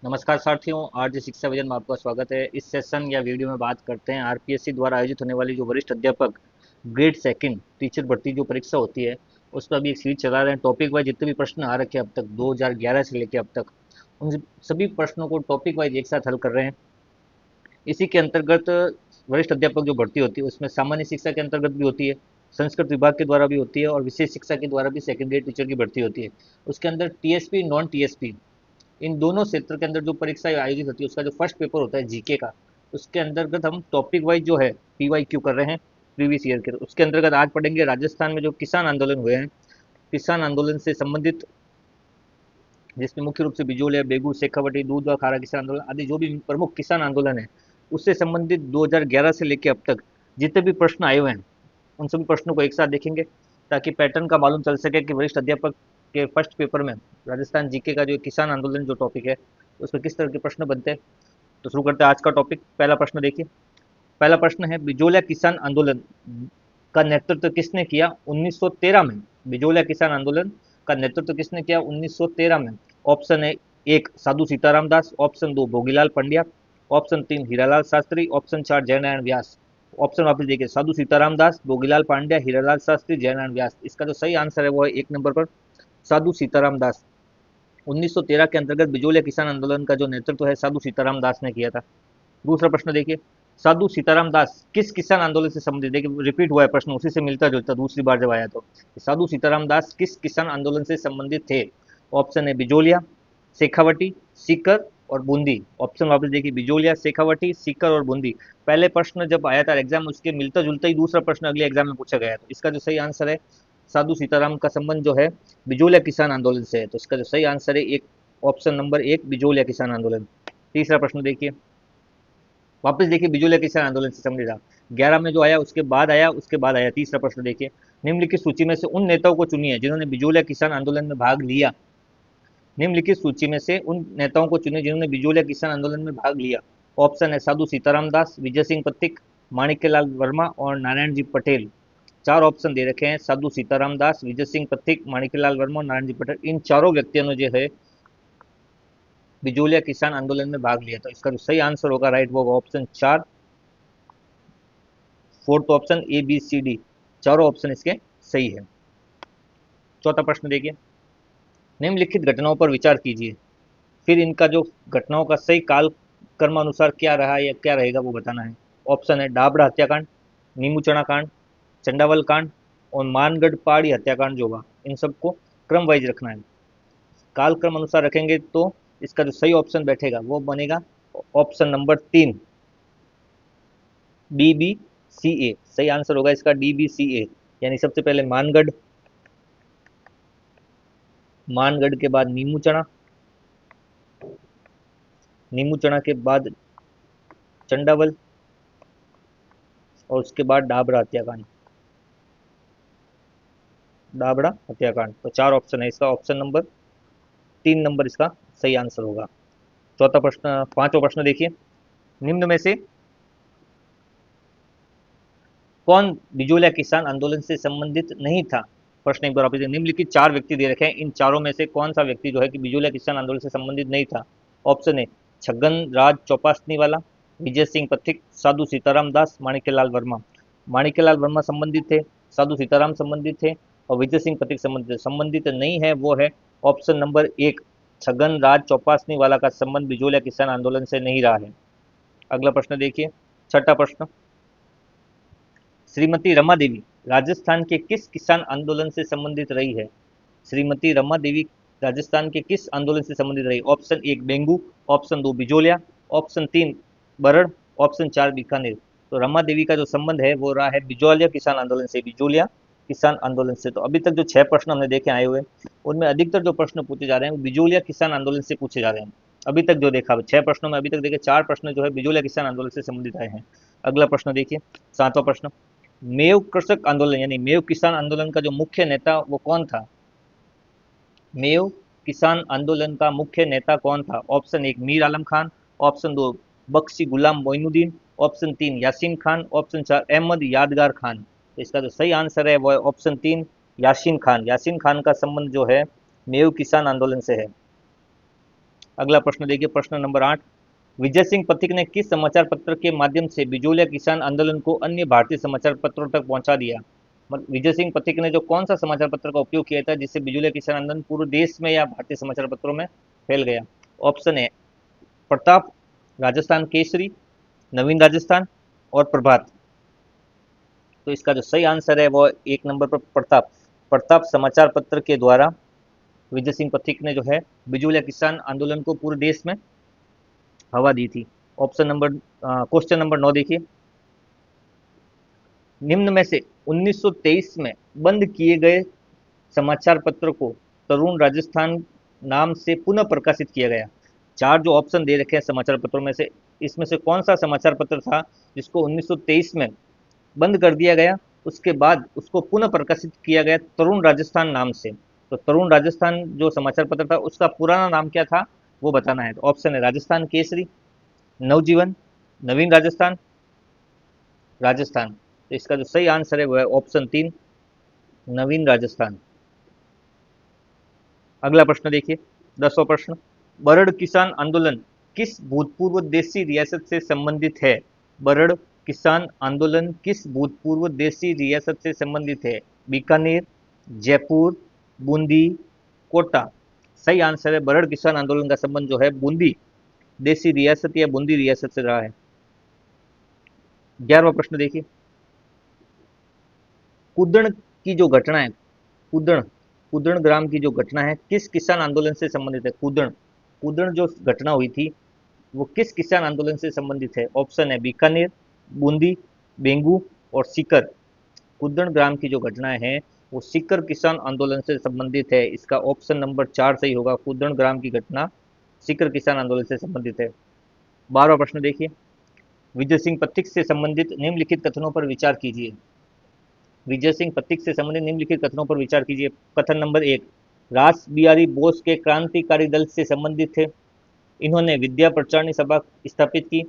नमस्कार साथियों, आरजे शिक्षा विजन में आपका स्वागत है। इस सेशन या वीडियो में बात करते हैं आरपीएससी द्वारा आयोजित होने वाली जो वरिष्ठ अध्यापक ग्रेड सेकंड टीचर भर्ती जो परीक्षा होती है, उस पर अभी एक सीरीज चला रहे हैं। टॉपिक वाइज जितने भी प्रश्न आ रखे हैं अब तक 2011 से लेकर अब तक, उन सभी प्रश्नों को टॉपिक वाइज एक साथ हल कर रहे हैं। इसी के अंतर्गत वरिष्ठ अध्यापक जो भर्ती होती है उसमें सामान्य शिक्षा के अंतर्गत भी होती है, संस्कृत विभाग के द्वारा भी होती है और विशेष शिक्षा के द्वारा भी सेकंड ग्रेड टीचर की भर्ती होती है। उसके अंदर टीएसपी नॉन टीएसपी इन दोनों क्षेत्र के अंदर जो परीक्षा आयोजित होती है उसका जो फर्स्ट पेपर होता है जीके का, उसके अंतर्गत हम टॉपिक वाइज जो है पीवाईक्यू कर रहे हैं प्रीवियस ईयर के। उसके अंतर्गत आज पढ़ेंगे राजस्थान में जो किसान आंदोलन हुए हैं, किसान आंदोलन से संबंधित, जिसमें मुख्य रूप से बिजोलिया, बेगू, शेखावटी, दूध व खारा किसान आंदोलन आदि जो भी प्रमुख किसान आंदोलन है, उससे संबंधित 2011 से लेकर अब तक जितने भी प्रश्न आए हुए हैं उन सभी प्रश्नों को एक साथ देखेंगे, ताकि पैटर्न का मालूम चल सके कि वरिष्ठ अध्यापक के फर्स्ट पेपर में राजस्थान जीके का जो किसान आंदोलन जो टॉपिक है उसमें किस तरह के प्रश्न बनते हैं। तो शुरू करते हैं आज का टॉपिक। पहला प्रश्न देखिए। पहला प्रश्न है, बिजोलिया किसान आंदोलन का नेतृत्व किसने किया 1913 में? बिजोलिया किसान आंदोलन का नेतृत्व किसने किया 1913 में? ऑप्शन है एक साधु सीताराम दास, ऑप्शन दो भोगीलाल पंड्या, ऑप्शन तीन हीरालाल शास्त्री, ऑप्शन चार जयनारायण व्यास। ऑप्शन वापस देखिए, साधु सीताराम दास, भोगीलाल पांड्या, हीरालाल शास्त्री, जयनारायण व्यास। इसका जो सही आंसर है वो है एक नंबर पर साधु सीताराम दास। 1913 के अंतर्गत बिजोलिया किसान आंदोलन का जो नेतृत्व है साधु सीताराम दास ने किया था। दूसरा प्रश्न देखिए, साधु सीताराम दास किस किसान आंदोलन से संबंधित, देखिए रिपीट हुआ है प्रश्न, उसी से मिलता जुलता दूसरी बार जब आया तो। साधु सीताराम दास किस किसान आंदोलन से संबंधित थे? ऑप्शन है बिजोलिया, शेखावटी, सीकर और बूंदी। ऑप्शन वापस देखिए, बिजोलिया, शेखावटी, सीकर और बूंदी। पहले प्रश्न जब आया था एग्जाम, उसके मिलता जुलता ही दूसरा प्रश्न अगले एग्जाम में पूछा गया, तो इसका जो सही आंसर है, साधु सीताराम का संबंध जो है बिजोलिया किसान आंदोलन से है, तो इसका जो सही आंसर है एक, ऑप्शन नंबर एक, बिजोलिया किसान आंदोलन। तीसरा प्रश्न देखिए, वापस देखिए बिजोलिया किसान आंदोलन से संबंधित 11 में जो आया उसके बाद आया तीसरा प्रश्न देखिए। निम्नलिखित सूची में से उन नेताओं को चुनिए जिन्होंने बिजोलिया किसान आंदोलन में भाग लिया। निम्नलिखित सूची में से उन नेताओं को चुनिए जिन्होंने बिजोलिया किसान आंदोलन में भाग लिया। ऑप्शन है साधु सीताराम दास, विजय सिंह पथिक, माणिक्यलाल वर्मा और नारायण जी पटेल। चार ऑप्शन दे रखे हैं, साधु सीताराम दास, विजय सिंह पथिक, माणिक्यलाल वर्मा और नारायण जी पटेल। इन चारों व्यक्तियों ने जो है बिजोलिया किसान आंदोलन में भाग लिया, तो इसका जो सही आंसर होगा राइट वो ऑप्शन चार, fourth option A B C D, चारों ऑप्शन इसके सही है। चौथा प्रश्न देखिए, निम्नलिखित घटनाओं पर विचार कीजिए, फिर इनका जो घटनाओं का सही काल क्रमानुसार क्या रहा या क्या रहेगा वो बताना है। ऑप्शन है डाबड़ा हत्याकांड, नीमूचना कांड, चंडावल कांड और मानगढ़ पहाड़ी हत्याकांड जो हुआ, इन सबको क्रम वाइज रखना है। काल क्रम अनुसार रखेंगे तो इसका जो सही ऑप्शन बैठेगा वो बनेगा ऑप्शन नंबर तीन, डी बी सी ए। सही आंसर होगा इसका डी बी सी ए, यानी सबसे पहले मानगढ़, मानगढ़ के बाद नीमूचना, नीमूचना के बाद चंडावल और उसके बाद डाबरा हत्याकांड, डाबड़ा हत्याकांड। तो चार ऑप्शन है इसका, ऑप्शन नंबर तीन नंबर इसका सही आंसर होगा। चौथा प्रश्न, पांचवा प्रश्न देखिए, निम्न में से कौन बिजोलिया किसान आंदोलन से संबंधित नहीं था? प्रश्न एक बार आप निम्नलिखित चार व्यक्ति दे रखे हैं, इन चारों में से कौन सा व्यक्ति जो है कि बिजोलिया किसान आंदोलन से संबंधित नहीं था? ऑप्शन है छगन राज चौपासनी वाला, विजय सिंह पथिक, साधु सीताराम दास, माणिक्यलाल वर्मा। माणिक्यलाल वर्मा संबंधित थे, साधु सीताराम संबंधित थे और विजय सिंह पथिक संबंधित नहीं है वो है ऑप्शन नंबर एक, छगन राज चौपासनी वाला का संबंध बिजोलिया किसान आंदोलन से नहीं रहा है। अगला प्रश्न देखिए, छठा प्रश्न, श्रीमती रमा देवी राजस्थान के किस किसान आंदोलन से संबंधित रही है? श्रीमती रमा देवी राजस्थान के किस आंदोलन से संबंधित रही? ऑप्शन एक बेंगू, ऑप्शन दो बिजोलिया, ऑप्शन तीन बरड़, ऑप्शन चार बीकानेर। तो रमा देवी का जो संबंध है वो रहा है बिजोलिया किसान आंदोलन से, बिजोलिया किसान आंदोलन से। तो अभी तक जो छह प्रश्न हमने देखे आए हुए हैं उनमें अधिकतर जो प्रश्न पूछे जा रहे हैं वो बिजोलिया किसान आंदोलन से पूछे जा रहे हैं। अभी तक जो देखा, छह प्रश्नों में अभी तक देखे चार प्रश्न जो है बिजोलिया किसान आंदोलन से संबंधित आए हैं। अगला प्रश्न देखिए, सातवां प्रश्न, मेव कृषक आंदोलन यानी मेव किसान आंदोलन का जो मुख्य नेता वो कौन था? मेव किसान आंदोलन का मुख्य नेता कौन था? ऑप्शन एक मीर आलम खान, ऑप्शन दो बख्शी गुलाम मोइनुद्दीन, ऑप्शन तीन यासीन खान, ऑप्शन चार अहमद यादगार खान। तो इसका जो सही आंसर है वो है ऑप्शन तीन, यासीन खान। यासीन खान का संबंध जो है मेव किसान आंदोलन से है। अगला प्रश्न देखिए, प्रश्न नंबर 8। विजय सिंह पथिक ने किस समाचार पत्र के माध्यम से बिजोलिया किसान आंदोलन को अन्य भारतीय समाचार पत्रों तक पहुंचा दिया? मतलब विजय सिंह पथिक ने जो कौन सा समाचार पत्र का उपयोग किया था जिससे बिजोलिया किसान आंदोलन पूरे देश में या भारतीय समाचार पत्रों में फैल गया? ऑप्शन है प्रताप, राजस्थान केसरी, नवीन राजस्थान और प्रभात। तो इसका जो सही आंसर है वो एक नंबर पर प्रताप। प्रताप समाचार पत्र के द्वारा विजय सिंह पथिक ने जो है बिजोलिया किसान आंदोलन को पूरे देश में हवा दी थी। ऑप्शन नंबर क्वेश्चन नंबर 9 देखिए, निम्न में से 1923 में बंद किए गए समाचार पत्र को तरुण राजस्थान नाम से पुनः प्रकाशित किया गया। चार जो ऑप्शन दे रखे हैं समाचार पत्रों में से, इसमें से कौन सा समाचार पत्र था जिसको 1923 में बंद कर दिया गया, उसके बाद उसको पुनः प्रकाशित किया गया तरुण राजस्थान नाम से? तो तरुण राजस्थान जो समाचार पत्र था उसका पुराना नाम क्या था वो बताना है। तो ऑप्शन है राजस्थान केसरी, नवजीवन, नवीन राजस्थान, राजस्थान। तो इसका जो सही आंसर है वो है ऑप्शन 3, नवीन राजस्थान। अगला प्रश्न देखिए, 10वां प्रश्न, बरड़ किसान आंदोलन किस भूतपूर्व देशी रियासत से संबंधित है? बरड़ किसान आंदोलन किस भूतपूर्व देशी रियासत से संबंधित है? बीकानेर, जयपुर, बूंदी, कोटा। सही आंसर है बरड़ किसान आंदोलन का संबंध जो है बूंदी देशी रियासत या बूंदी रियासत से रहा है। 11वां प्रश्न देखिए, कुदण की जो घटना है, कुदण कुदण ग्राम की जो घटना है किस किसान आंदोलन से संबंधित है? कुदण कुदण जो घटना हुई थी वो किस किसान आंदोलन से संबंधित है? ऑप्शन है बीकानेर, बूंदी, बेंगू और सीकर। कुदण ग्राम की जो घटनाएं हैं वो सीकर किसान आंदोलन से संबंधित है। इसका ऑप्शन नंबर 4 सही होगा। कुदण ग्राम की घटना सीकर किसान आंदोलन से संबंधित है। 12वां प्रश्न देखिए, विजय सिंह पथिक से संबंधित निम्नलिखित कथनों पर विचार कीजिए। विजय सिंह पथिक से संबंधित निम्नलिखित कथनों पर विचार कीजिए। कथन नंबर 1, रास बिहारी बोस के क्रांतिकारी दल से संबंधित थे। इन्होंने विद्या प्रचारणी सभा स्थापित की।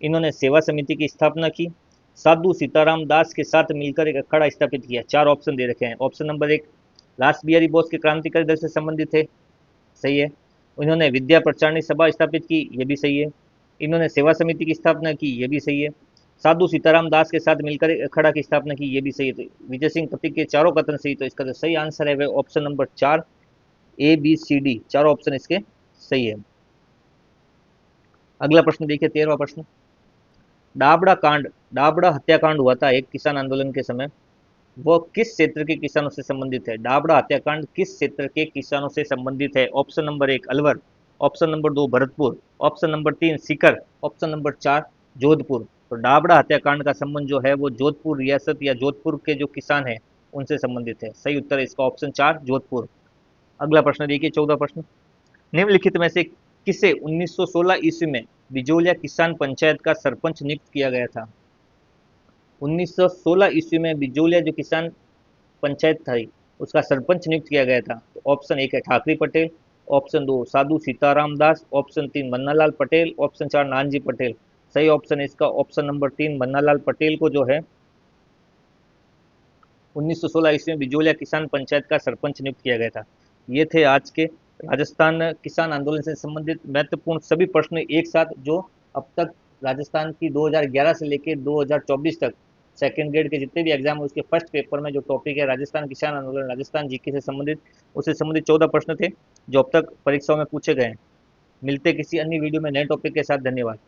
इन्होंने सेवा समिति की स्थापना की। साधु सीताराम दास के साथ मिलकर एक अखाड़ा स्थापित किया। चार ऑप्शन दे रखे हैं। ऑप्शन नंबर 1, रास बिहारी बोस के क्रांतिकारी दल से संबंधित थे, सही है। इन्होंने विद्या प्रचारणी सभा स्थापित की, ये भी सही है। इन्होंने सेवा समिति की स्थापना की, ये भी सही है। साधु सीताराम दास के साथ मिलकर एक अखाड़ा की स्थापना की, ये भी सही है। तो विजय सिंह पथिक के चारों कथन सही, तो इसका जो सही आंसर है वह option number 4, A B C D, चारों ऑप्शन इसके सही है। अगला प्रश्न देखिए, 13वां प्रश्न, डाबड़ा हत्याकांड हुआ था एक किसान आंदोलन के समय, वह किस क्षेत्र के किसानों से संबंधित है? डाबड़ा हत्याकांड किस क्षेत्र के किसानों से संबंधित है? Option number 1 Alwar, option number 2 Bharatpur, option number 3 Sikar, option number 4 Jodhpur. तो डाबड़ा हत्याकांड का संबंध जो है वो जोधपुर रियासत या जोधपुर के जो किसान है उनसे संबंधित है। सही उत्तर है इसका ऑप्शन 4 जोधपुर। अगला प्रश्न देखिए, 14 प्रश्न, निम्नलिखित में से किसे 1916 ईस्वी में बिजोलिया किसान पंचायत का सरपंच नियुक्त किया गया था? 1916 ईस्वी में बिजोलिया जो किसान पंचायत थी उसका सरपंच नियुक्त किया गया था। तो ऑप्शन 1 है ठाकरी पटेल, ऑप्शन 2 साधु सीताराम दास, ऑप्शन 3 मन्नालाल पटेल, ऑप्शन 4 नानजी पटेल। सही ऑप्शन है इसका ऑप्शन नंबर 3 मन्नालाल पटेल को जो है 1916 ईस्वी में बिजोलिया किसान पंचायत का सरपंच नियुक्त किया गया था। ये थे आज के राजस्थान किसान आंदोलन से संबंधित महत्वपूर्ण सभी प्रश्न एक साथ, जो अब तक राजस्थान की 2011 से लेकर 2024 तक सेकेंड ग्रेड के जितने भी एग्जाम है उसके फर्स्ट पेपर में जो टॉपिक है राजस्थान किसान आंदोलन, राजस्थान जीके से संबंधित, उससे संबंधित 14 प्रश्न थे जो अब तक परीक्षाओं में पूछे गए हैं। मिलते किसी अन्य वीडियो में नए टॉपिक के साथ। धन्यवाद।